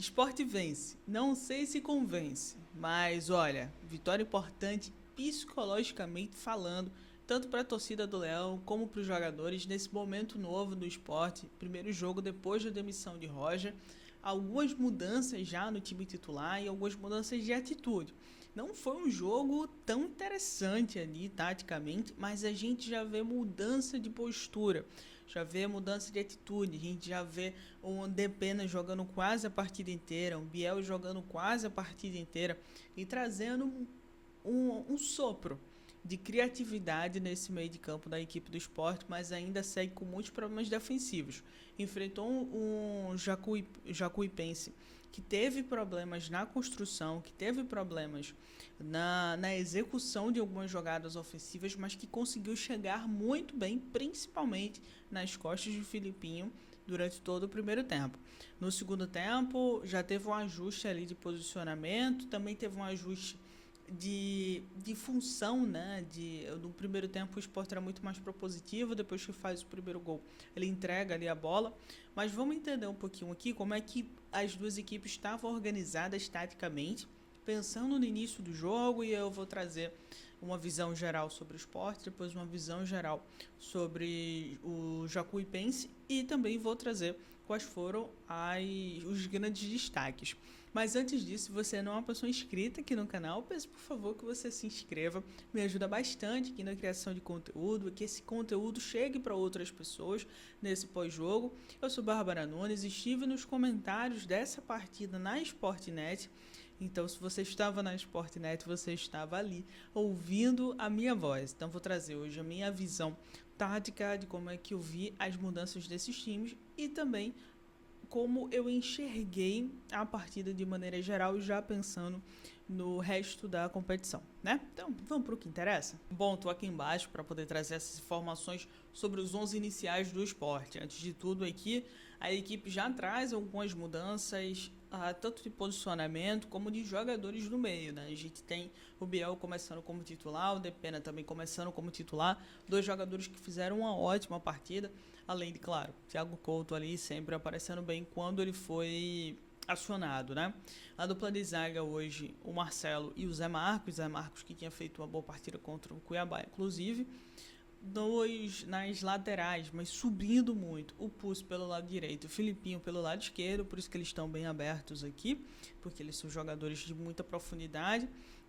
Sport vence. Não sei se convence, mas olha, vitória importante psicologicamente falando, tanto para a torcida do Leão como para os jogadores nesse momento novo do esporte. Primeiro jogo depois da demissão de Roger. Algumas mudanças já no time titular e algumas mudanças de atitude. Não foi um jogo tão interessante ali, taticamente, mas a gente já vê mudança de postura, já vê mudança de atitude, a gente já vê o Depena jogando quase a partida inteira, o Biel jogando quase a partida inteira e trazendo um sopro de criatividade nesse meio de campo da equipe do Sport, mas ainda segue com muitos problemas defensivos. Enfrentou um Jacuipense que teve problemas na construção, que teve problemas na execução de algumas jogadas ofensivas, mas que conseguiu chegar muito bem, principalmente nas costas de Filipinho, durante todo o primeiro tempo. No segundo tempo, já teve um ajuste ali de posicionamento, também teve um ajuste de função, né? No primeiro tempo o Sport era muito mais propositivo, depois que faz o primeiro gol, ele entrega ali a bola. Mas vamos entender um pouquinho aqui como é que as duas equipes estavam organizadas taticamente, pensando no início do jogo, e eu vou trazer uma visão geral sobre o Sport, depois uma visão geral sobre o Jacuipense e também vou trazer quais foram os grandes destaques. Mas antes disso, se você não é uma pessoa inscrita aqui no canal, peço por favor que você se inscreva, me ajuda bastante aqui na criação de conteúdo, que esse conteúdo chegue para outras pessoas nesse pós-jogo. Eu sou Bárbara Nunes, estive nos comentários dessa partida na Sportnet. Então, se você estava na Sportnet, você estava ali ouvindo a minha voz. Então, vou trazer hoje a minha visão tática de como é que eu vi as mudanças desses times e também como eu enxerguei a partida de maneira geral, já pensando no resto da competição, né? Então, vamos para o que interessa? Bom, estou aqui embaixo para poder trazer essas informações sobre os 11 iniciais do Sport. Antes de tudo aqui, a equipe já traz algumas mudanças, tanto de posicionamento como de jogadores no meio, né? A gente tem o Biel começando como titular, o Depena também começando como titular, dois jogadores que fizeram uma ótima partida, além de, claro, Thiago Couto ali sempre aparecendo bem quando ele foi acionado, né? A dupla de zaga hoje, o Marcelo e o Zé Marcos que tinha feito uma boa partida contra o Cuiabá, inclusive. Dois nas laterais, mas subindo muito, o Puss pelo lado direito, o Filipinho pelo lado esquerdo, por isso que eles estão bem abertos aqui, porque eles são jogadores de muita profundidade.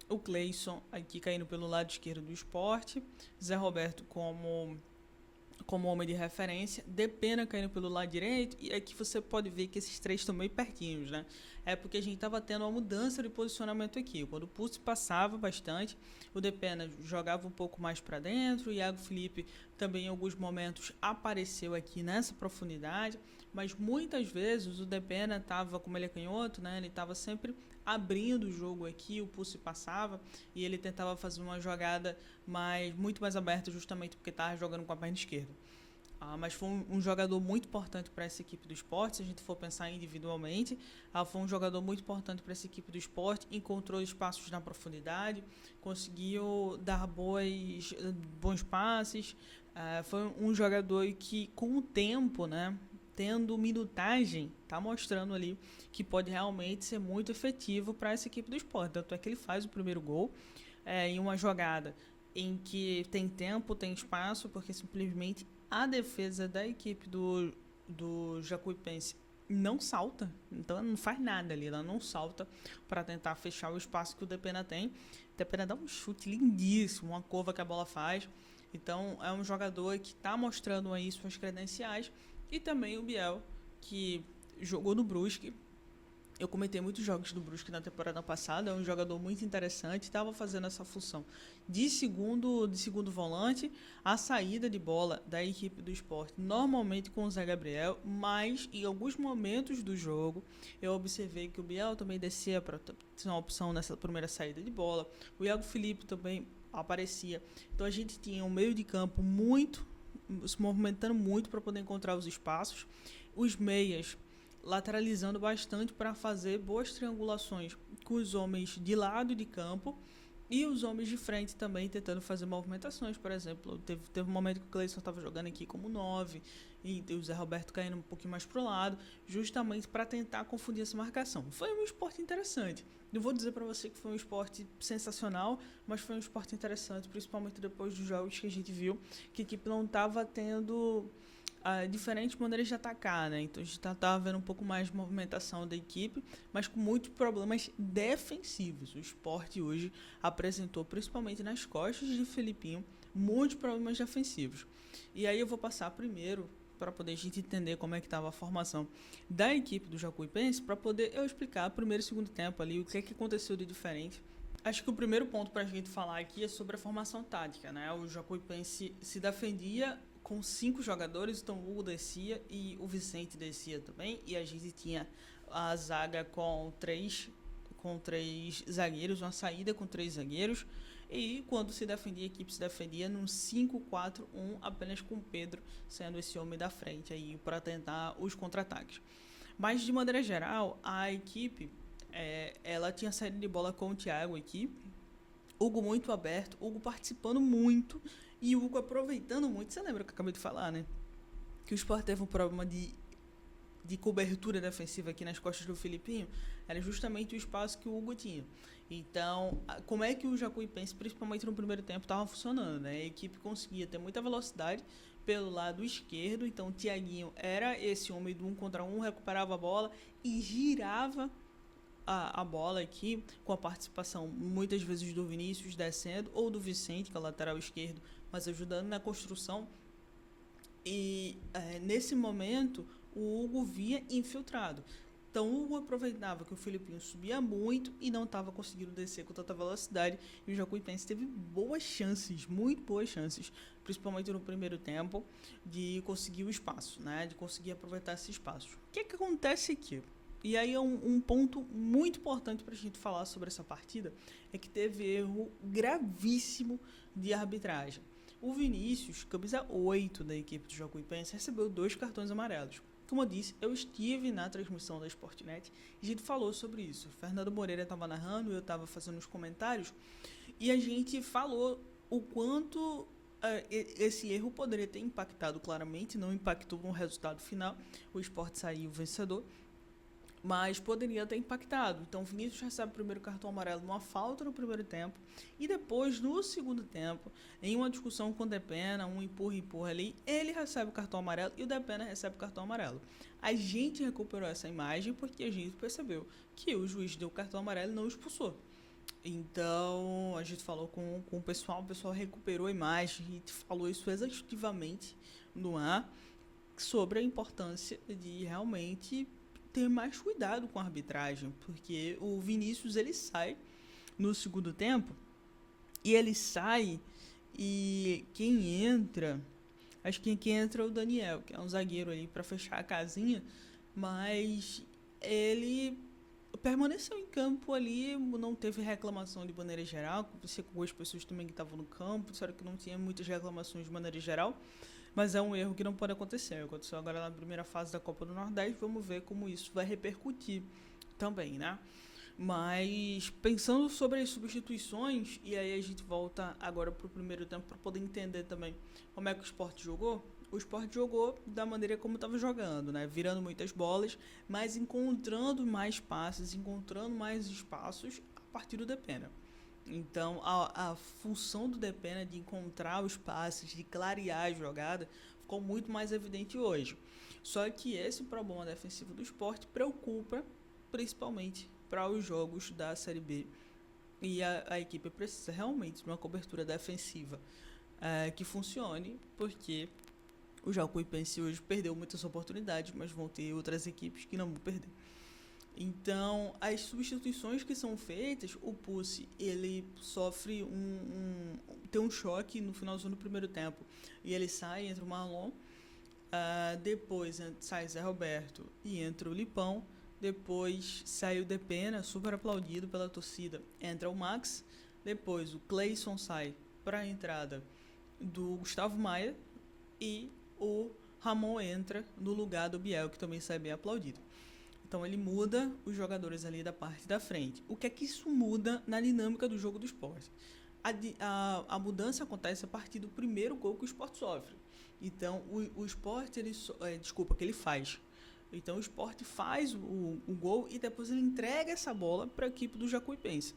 O Cleison aqui caindo pelo lado esquerdo do Sport, Zé Roberto como homem de referência, Depena caindo pelo lado direito, e aqui você pode ver que esses três estão meio pertinhos, né? É porque a gente estava tendo uma mudança de posicionamento aqui. Quando o Pulse passava bastante, o Depena jogava um pouco mais para dentro, o Iago Felipe também em alguns momentos apareceu aqui nessa profundidade, mas muitas vezes o Depena estava, como ele é canhoto, né? Ele estava sempre abrindo o jogo aqui, o Pulse passava e ele tentava fazer uma jogada muito mais aberta, justamente porque estava jogando com a perna esquerda. Mas foi um jogador muito importante para essa equipe do Sport, se a gente for pensar individualmente. Foi um jogador muito importante para essa equipe do Sport, encontrou espaços na profundidade, conseguiu dar bons passes. Foi um jogador que, com o tempo, né, tendo minutagem, está mostrando ali que pode realmente ser muito efetivo para essa equipe do Sport. Tanto é que ele faz o primeiro gol em uma jogada em que tem tempo, tem espaço, porque simplesmente a defesa da equipe do Jacuipense não salta, então ela não faz nada ali, ela não salta para tentar fechar o espaço que o Depena tem. O Depena dá um chute lindíssimo, uma curva que a bola faz. Então é um jogador que está mostrando aí suas credenciais. E também o Biel, que jogou no Brusque. Eu comentei muitos jogos do Brusque na temporada passada, é um jogador muito interessante, estava fazendo essa função de segundo volante, a saída de bola da equipe do Sport, normalmente com o Zé Gabriel, mas em alguns momentos do jogo eu observei que o Biel também descia para ter uma opção nessa primeira saída de bola, o Iago Felipe também aparecia, então a gente tinha um meio de campo se movimentando muito para poder encontrar os espaços, os meias lateralizando bastante para fazer boas triangulações com os homens de lado de campo E os homens de frente também tentando fazer movimentações, por exemplo. Teve um momento que o Cleison estava jogando aqui como 9 e o Zé Roberto caindo um pouquinho mais pro lado, justamente para tentar confundir essa marcação. Foi um esporte interessante. Não vou dizer para você que foi um esporte sensacional, mas foi um esporte interessante, principalmente depois dos jogos que a gente viu que a equipe não estava tendo diferentes maneiras de atacar, né? Então a gente estava vendo um pouco mais de movimentação da equipe, mas com muitos problemas defensivos. O Sport hoje apresentou, principalmente nas costas de Felipinho, muitos problemas defensivos. E aí eu vou passar primeiro para poder a gente entender como é que estava a formação da equipe do Jacuipense, para poder eu explicar primeiro e segundo tempo ali o que é que aconteceu de diferente. Acho que o primeiro ponto para a gente falar aqui é sobre a formação tática, né? O Jacuipense se defendia com 5 jogadores, então o Hugo descia e o Vicente descia também, e a gente tinha a zaga com três zagueiros, uma saída com 3 zagueiros, e quando se defendia, a equipe se defendia num 5-4-1, apenas com o Pedro sendo esse homem da frente aí para tentar os contra-ataques. Mas de maneira geral, a equipe ela tinha saída de bola com o Thiago aqui, Hugo muito aberto, Hugo participando muito e o Hugo aproveitando muito. Você lembra que eu acabei de falar, né? Que o Sport teve um problema de cobertura defensiva aqui nas costas do Felipinho. Era justamente o espaço que o Hugo tinha. Então, como é que o Jacuipense, principalmente no primeiro tempo, estava funcionando, né? A equipe conseguia ter muita velocidade pelo lado esquerdo. Então, o Thiaguinho era esse homem do 1 contra 1, recuperava a bola e girava a bola aqui, com a participação muitas vezes do Vinícius descendo, ou do Vicente, que é o lateral esquerdo, mas ajudando na construção. E nesse momento, o Hugo via infiltrado. Então, o Hugo aproveitava que o Felipinho subia muito e não estava conseguindo descer com tanta velocidade. E o Jacuipense teve boas chances, muito boas chances, principalmente no primeiro tempo, de conseguir o espaço, né? De conseguir aproveitar esse espaço. O que acontece aqui? E aí é um ponto muito importante para a gente falar sobre essa partida, é que teve erro gravíssimo de arbitragem. O Vinícius, camisa 8 da equipe do Jacuipense, recebeu 2 cartões amarelos. Como eu disse, eu estive na transmissão da Sportnet e a gente falou sobre isso. O Fernando Moreira estava narrando, eu estava fazendo os comentários, e a gente falou o quanto esse erro poderia ter impactado claramente, não impactou no resultado final, o Sport saiu vencedor, mas poderia ter impactado. Então, o Vinícius recebe o primeiro cartão amarelo numa falta no primeiro tempo, e depois, no segundo tempo, em uma discussão com o Depena, um empurra ali, ele recebe o cartão amarelo e o Depena recebe o cartão amarelo. A gente recuperou essa imagem porque a gente percebeu que o juiz deu o cartão amarelo e não expulsou. Então, a gente falou com o pessoal recuperou a imagem, a gente falou isso exaustivamente no ar, sobre a importância de realmente ter mais cuidado com a arbitragem, porque o Vinícius ele sai no segundo tempo e ele sai e quem entra, acho que quem entra é o Daniel, que é um zagueiro ali para fechar a casinha, mas ele permaneceu em campo ali, não teve reclamação de maneira geral, conversei com algumas pessoas também que estavam no campo, disseram que não tinha muitas reclamações de maneira geral, mas é um erro que não pode acontecer. Aconteceu agora na primeira fase da Copa do Nordeste, vamos ver como isso vai repercutir também, né? Mas pensando sobre as substituições, e aí a gente volta agora para o primeiro tempo para poder entender também como é que o Sport jogou. O Sport jogou da maneira como estava jogando, né? Virando muitas bolas, mas encontrando mais passes, encontrando mais espaços a partir do Depena. Então, a função do Depena de encontrar os passes, de clarear a jogada, ficou muito mais evidente hoje. Só que esse problema defensivo do Sport preocupa principalmente para os jogos da Série B. E a equipe precisa realmente de uma cobertura defensiva que funcione, porque o Jacuipense hoje perdeu muitas oportunidades, mas vão ter outras equipes que não vão perder. Então, as substituições que são feitas, o Pucci, ele sofre tem um choque no finalzinho do primeiro tempo e ele sai, entra o Marlon, depois sai Zé Roberto e entra o Lipão, depois sai o Depena, super aplaudido pela torcida, entra o Max, depois o Cleison sai para a entrada do Gustavo Maia e o Ramon entra no lugar do Biel, que também sai bem aplaudido. Então ele muda os jogadores ali da parte da frente. O que é que isso muda na dinâmica do jogo do Sport? A mudança acontece a partir do primeiro gol que o Sport sofre. Então o Sport, que ele faz. Então o Sport faz o gol e depois ele entrega essa bola para a equipe do Jacuipense,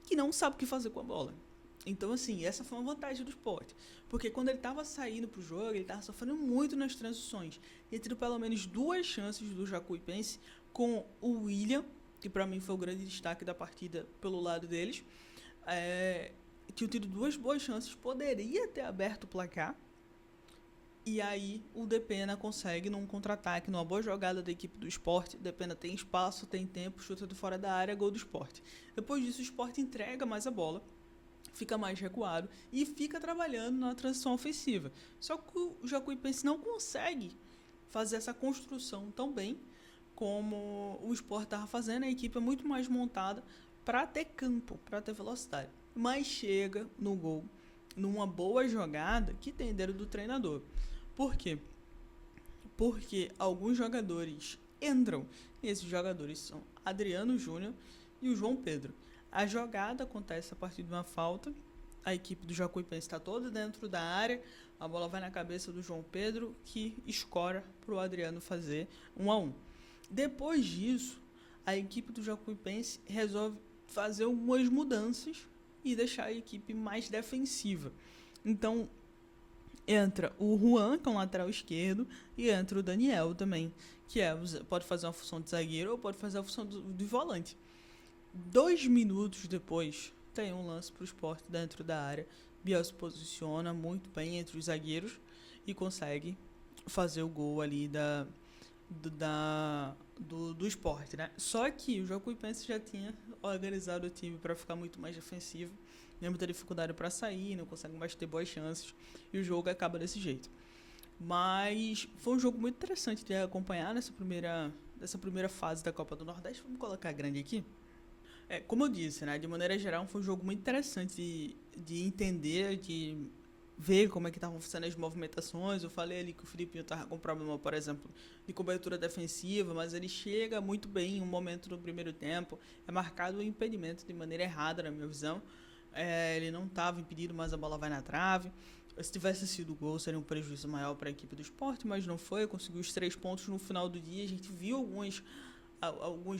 que não sabe o que fazer com a bola. Então, assim, essa foi uma vantagem do Sport. Porque quando ele estava saindo pro jogo, ele estava sofrendo muito nas transições. E teve pelo menos 2 chances do Jacuipense com o William, que para mim foi o grande destaque da partida pelo lado deles. Tinha tido 2 boas chances, poderia ter aberto o placar. E aí o Depena consegue num contra-ataque, numa boa jogada da equipe do Sport. Depena tem espaço, tem tempo, chuta de fora da área, gol do Sport. Depois disso o Sport entrega mais a bola, fica mais recuado e fica trabalhando na transição ofensiva. Só que o Jacuipense não consegue fazer essa construção tão bem como o Sport estava fazendo. A equipe é muito mais montada para ter campo, para ter velocidade. Mas chega no gol, numa boa jogada que tem dedo do treinador. Por quê? Porque alguns jogadores entram, e esses jogadores são Adriano Júnior e o João Pedro. A jogada acontece a partir de uma falta, a equipe do Jacuipense está toda dentro da área, a bola vai na cabeça do João Pedro, que escora para o Adriano fazer 1-1. Depois disso, a equipe do Jacuipense resolve fazer algumas mudanças e deixar a equipe mais defensiva. Então, entra o Juan, que é um lateral esquerdo, e entra o Daniel também, que pode fazer uma função de zagueiro ou pode fazer a função de volante. 2 minutos depois, tem um lance para o Sport dentro da área. Biel se posiciona muito bem entre os zagueiros e consegue fazer o gol ali do Sport, né? Só que o Jacuipense já tinha organizado o time para ficar muito mais defensivo, mesmo ter dificuldade para sair, não consegue mais ter boas chances, e o jogo acaba desse jeito. Mas foi um jogo muito interessante de acompanhar nessa primeira fase da Copa do Nordeste. Vamos colocar grande aqui. Como eu disse, né, de maneira geral, foi um jogo muito interessante de entender, de ver como é que estavam funcionando as movimentações. Eu falei ali que o Filipinho estava com problema, por exemplo, de cobertura defensiva, mas ele chega muito bem em um momento do primeiro tempo. É marcado o impedimento de maneira errada, na minha visão. Ele não estava impedido, mas a bola vai na trave. Se tivesse sido gol, seria um prejuízo maior para a equipe do Sport, mas não foi. Conseguiu os 3 pontos no final do dia. A gente viu alguns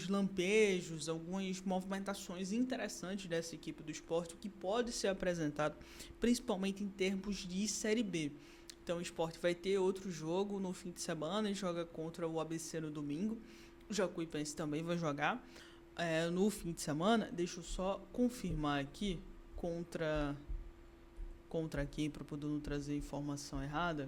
lampejos, algumas movimentações interessantes dessa equipe do Sport, o que pode ser apresentado principalmente em termos de Série B. Então o Sport vai ter outro jogo no fim de semana, ele joga contra o ABC no domingo, o Jacuipense também vai jogar no fim de semana. Deixa eu só confirmar aqui contra quem, para poder não trazer informação errada.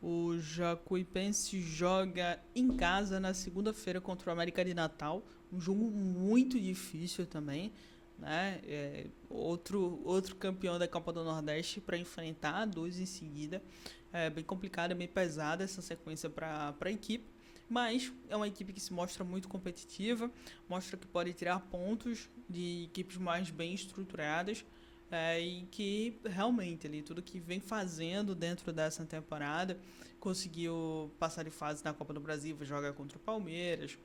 O Jacuipense joga em casa na segunda-feira contra o América de Natal. Um jogo muito difícil também, né? Outro campeão da Copa do Nordeste para enfrentar, 2 em seguida. É bem complicado, é bem pesada essa sequência para a equipe. Mas é uma equipe que se mostra muito competitiva, mostra que pode tirar pontos de equipes mais bem estruturadas. E que realmente ali, tudo que vem fazendo dentro dessa temporada, conseguiu passar de fase na Copa do Brasil, joga contra o Palmeiras,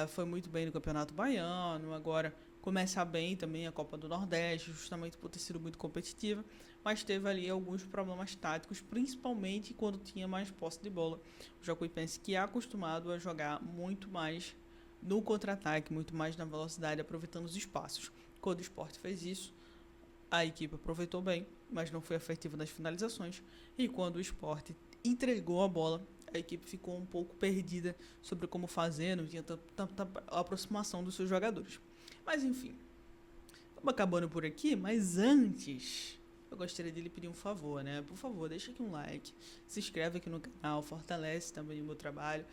foi muito bem no Campeonato Baiano, agora começa bem também a Copa do Nordeste, justamente por ter sido muito competitiva, mas teve ali alguns problemas táticos, principalmente quando tinha mais posse de bola. O Jacuipense, que é acostumado a jogar muito mais no contra-ataque, muito mais na velocidade, aproveitando os espaços. Quando o Sport fez isso, a equipe aproveitou bem, mas não foi efetiva nas finalizações. E quando o Sport entregou a bola, a equipe ficou um pouco perdida sobre como fazer, não tinha tanta aproximação dos seus jogadores. Mas enfim, vamos acabando por aqui, mas antes eu gostaria de lhe pedir um favor, né? Por favor, deixa aqui um like, se inscreve aqui no canal, fortalece também o meu trabalho.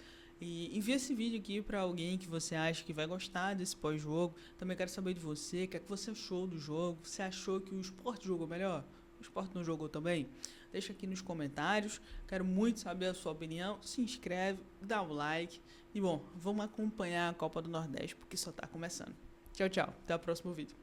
E envia esse vídeo aqui para alguém que você acha que vai gostar desse pós-jogo. Também quero saber de você, o que é que você achou do jogo. Você achou que o Sport jogou melhor? O Sport não jogou também? Deixa aqui nos comentários. Quero muito saber a sua opinião. Se inscreve, dá um like. E bom, vamos acompanhar a Copa do Nordeste, porque só está começando. Tchau, tchau. Até o próximo vídeo.